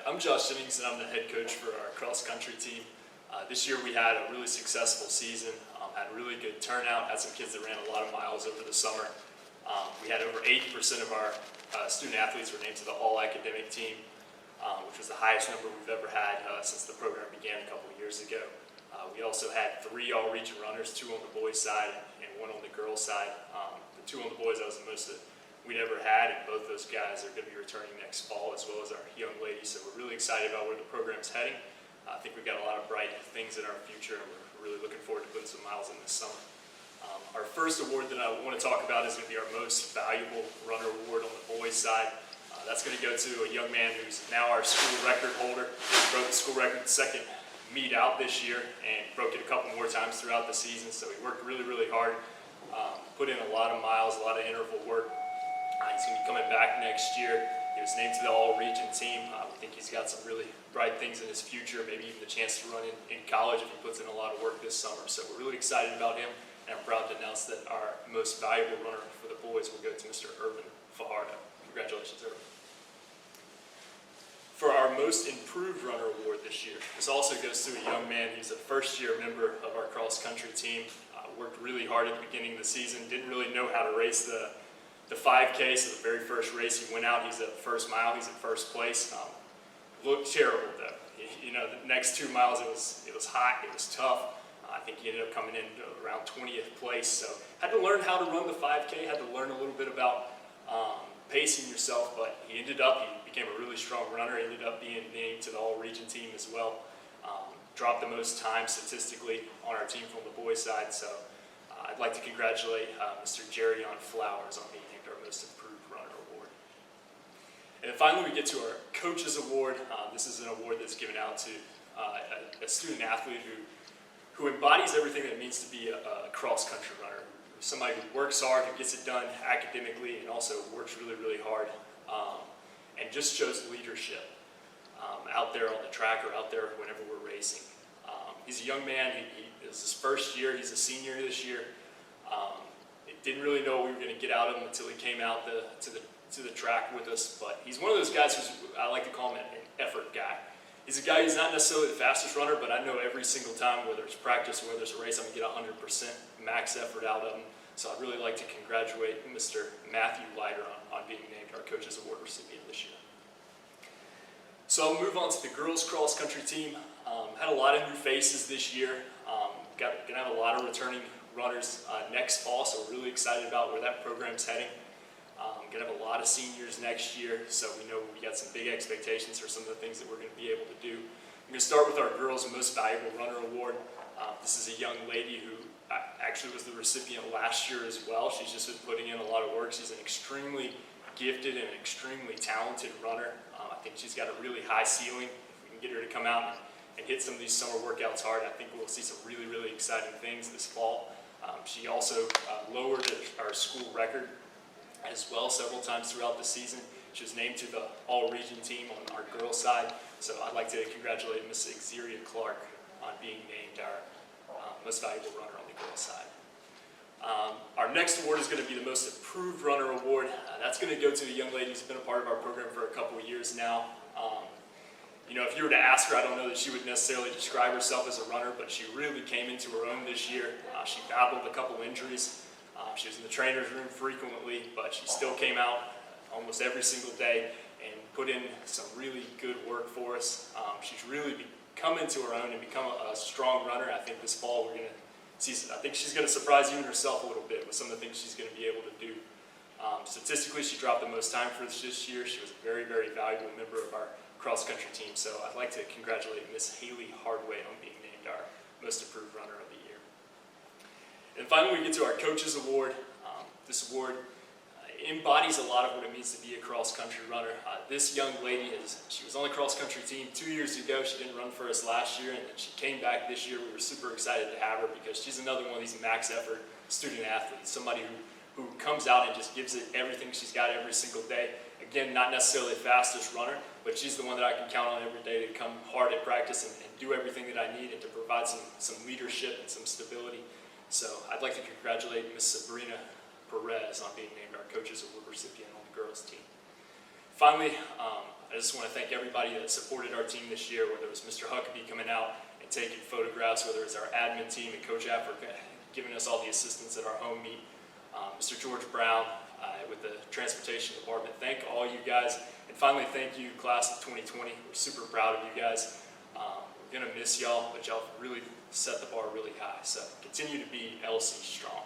I'm Josh Jennings, and I'm the head coach for our cross-country team. This year we had a really successful season, had a really good turnout, had some kids that ran a lot of miles over the summer. We had over 80% of our student athletes were named to the all-academic team, which was the highest number we've ever had since the program began a couple of years ago. We also had 3 all-region runners, 2 on the boys' side and 1 on the girls' side. The 2 on the boys, that was the most that we'd ever had, and both those guys are going to be returning next fall, as well as our young ladies. So we're really excited about where the program's heading. I think we've got a lot of bright things in our future, and we're really looking forward to putting some miles in this summer. Our first award that I want to talk about is going to be our most valuable runner award on the boys' side. That's going to go to a young man who's now our school record holder. He broke the school record the second meet out this year and broke it a couple more times throughout the season. So he worked really, really hard, put in a lot of miles, a lot of interval work. He's going to be coming back next year. He was named to the all-region team. We think he's got some really bright things in his future, maybe even the chance to run in college if he puts in a lot of work this summer. So we're really excited about him, and I'm proud to announce that our most valuable runner for the boys will go to Mr. Irvin Fajardo. Congratulations, Irvin. For our most improved runner award this year, this also goes to a young man who's a first-year member of our cross-country team. Worked really hard at the beginning of the season, didn't really know how to race the 5K, so the very first race he went out, he's at the first mile, he's in first place. Looked terrible though. You know, the next 2 miles it was hot, it was tough. I think he ended up coming in around 20th place. So had to learn how to run the 5K, had to learn a little bit about pacing yourself, but he became a really strong runner, ended up being named to the all-region team as well. Dropped the most time statistically on our team from the boys' side. So I'd like to congratulate Mr. Jerry on Flowers on being named our most improved runner award. And then finally we get to our coaches award. This is an award that's given out to a student athlete who embodies everything that it means to be a cross-country runner. Somebody who works hard, who gets it done academically, and also works really, really hard, and just shows leadership out there on the track or out there whenever we're racing. He's a young man. It was his first year. He's a senior this year. Didn't really know what we were going to get out of him until he came out to the track with us. But he's one of those guys who's, I like to call him an effort guy. He's a guy who's not necessarily the fastest runner, but I know every single time, whether it's practice or whether it's a race, I'm going to get 100% max effort out of him. So I'd really like to congratulate Mr. Matthew Leiter on being named our Coaches Award recipient this year. So I'll move on to the girls cross-country team. Had a lot of new faces this year. Going to have a lot of returning runners next fall, so we're really excited about where that program's heading. Going to have a lot of seniors next year, so we know we got some big expectations for some of the things that we're going to be able to do. I'm going to start with our girls' Most Valuable Runner Award. This is a young lady who actually was the recipient last year as well. She's just been putting in a lot of work. She's an extremely gifted and extremely talented runner. I think she's got a really high ceiling. If we can get her to come out and hit some of these summer workouts hard, I think we'll see some really, really exciting things this fall. She also lowered our school record as well several times throughout the season. She was named to the all-region team on our girls' side. So I'd like to congratulate Miss Xeria Clark on being named our most valuable runner on the girls' side. Our next award is going to be the Most Improved Runner Award. That's going to go to a young lady who's been a part of our program for a couple of years now. You know, if you were to ask her, I don't know that she would necessarily describe herself as a runner, but she really came into her own this year. She battled a couple injuries. She was in the trainer's room frequently, but she still came out almost every single day and put in some really good work for us. She's really come into her own and become a strong runner. I think this fall we're going to see, I think she's going to surprise even herself a little bit with some of the things she's going to be able to do. Statistically, she dropped the most time for us this year. She was a very, very valuable member of our cross-country team. So I'd like to congratulate Miss Haley Hardway on being named our Most Improved Runner of the Year. And finally, we get to our Coaches Award. This award embodies a lot of what it means to be a cross-country runner. This young lady, she was on the cross-country team 2 years ago. She didn't run for us last year, and then she came back this year. We were super excited to have her because she's another one of these max effort student athletes, somebody who comes out and just gives it everything she's got every single day. Again, not necessarily the fastest runner, but she's the one that I can count on every day to come hard at practice and do everything that I need and to provide some leadership and some stability. So I'd like to congratulate Miss Sabrina Perez on being named our Coaches Award recipient on the girls team. Finally, I just want to thank everybody that supported our team this year, whether it was Mr. Huckabee coming out and taking photographs, whether it's our admin team and Coach Africa giving us all the assistance at our home meet, Mr. George Brown with the transportation department. Thank all you guys. And finally, thank you, class of 2020. We're super proud of you guys. We're going to miss y'all, but y'all really set the bar really high. So continue to be LC strong.